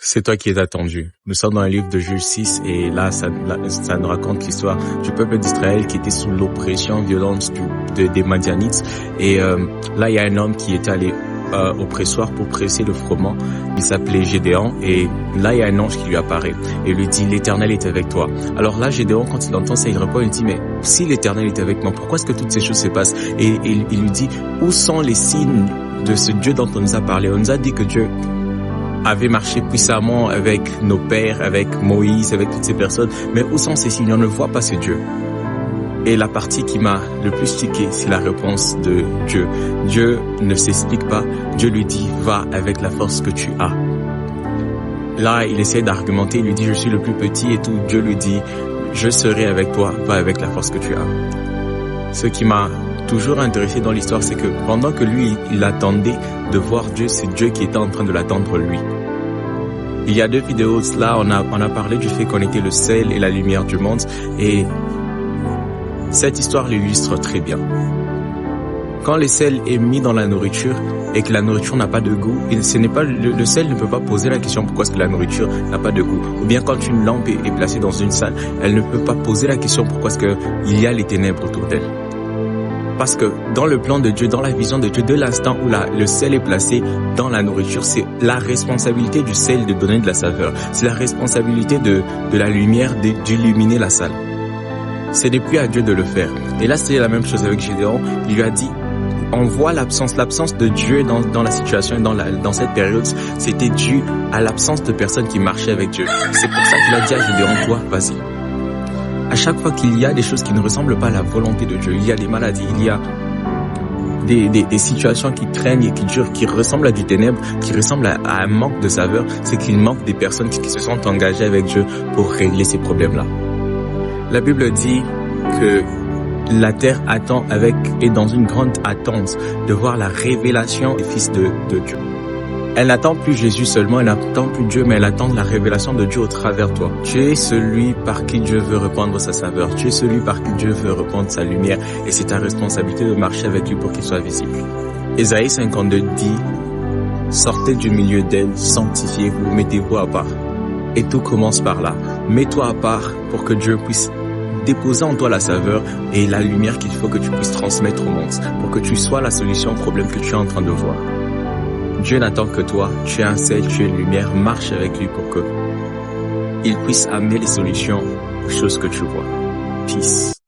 C'est toi qui es attendu. Nous sommes dans le livre de Juge 6 et là, ça nous raconte l'histoire du peuple d'Israël qui était sous l'oppression violente des Madianites. Et là, il y a un homme qui est allé au pressoir pour presser le froment. Il s'appelait Gédéon et là, il y a un ange qui lui apparaît et lui dit « L'Éternel est avec toi ». Alors là, Gédéon, quand il entend ça, il répond, il dit « Mais si l'Éternel est avec moi, pourquoi est-ce que toutes ces choses se passent ?» Et il lui dit « Où sont les signes de ce Dieu dont on nous a parlé ?» On nous a dit que Dieu avait marché puissamment avec nos pères, avec Moïse, avec toutes ces personnes. Mais où sont ces signes? On ne voit pas ce Dieu. Et la partie qui m'a le plus tiqué, c'est la réponse de Dieu. Dieu ne s'explique pas. Dieu lui dit, va avec la force que tu as. Là, il essaie d'argumenter. Il lui dit, je suis le plus petit et tout. Dieu lui dit, je serai avec toi. Va avec la force que tu as. Ce qui m'a toujours intéressé dans l'histoire, c'est que pendant que lui, il attendait de voir Dieu, c'est Dieu qui était en train de l'attendre lui. Il y a 2 vidéos, là, on a parlé du fait qu'on était le sel et la lumière du monde, et cette histoire l'illustre très bien. Quand le sel est mis dans la nourriture et que la nourriture n'a pas de goût, ce n'est pas le sel ne peut pas poser la question pourquoi est-ce que la nourriture n'a pas de goût. Ou bien quand une lampe est placée dans une salle, elle ne peut pas poser la question pourquoi est-ce que il y a les ténèbres autour d'elle. Parce que dans le plan de Dieu, dans la vision de Dieu, de l'instant où le sel est placé dans la nourriture, c'est la responsabilité du sel de donner de la saveur. C'est la responsabilité de la lumière d'illuminer la salle. Ce n'est plus à Dieu de le faire. Et là, c'est la même chose avec Gédéon. Il lui a dit, on voit l'absence de Dieu dans la situation et dans cette période, c'était dû à l'absence de personnes qui marchaient avec Dieu. C'est pour ça qu'il a dit à Gédéon, toi, vas-y. À chaque fois qu'il y a des choses qui ne ressemblent pas à la volonté de Dieu, il y a des maladies, il y a des situations qui traînent et qui durent, qui ressemblent à du ténèbre, qui ressemblent à un manque de saveur, c'est qu'il manque des personnes qui se sont engagées avec Dieu pour régler ces problèmes-là. La Bible dit que la terre attend est dans une grande attente de voir la révélation des fils de Dieu. Elle n'attend plus Jésus seulement, elle n'attend plus Dieu, mais elle attend la révélation de Dieu au travers de toi. Tu es celui par qui Dieu veut répandre sa saveur. Tu es celui par qui Dieu veut répandre sa lumière. Et c'est ta responsabilité de marcher avec lui pour qu'il soit visible. Ésaïe 52 dit, sortez du milieu d'elle, sanctifiez-vous, mettez-vous à part. Et tout commence par là. Mets-toi à part pour que Dieu puisse déposer en toi la saveur et la lumière qu'il faut que tu puisses transmettre au monde. Pour que tu sois la solution au problème que tu es en train de voir. Dieu n'attend que toi, tu es un sel, tu es une lumière, marche avec lui pour que il puisse amener les solutions aux choses que tu vois. Peace.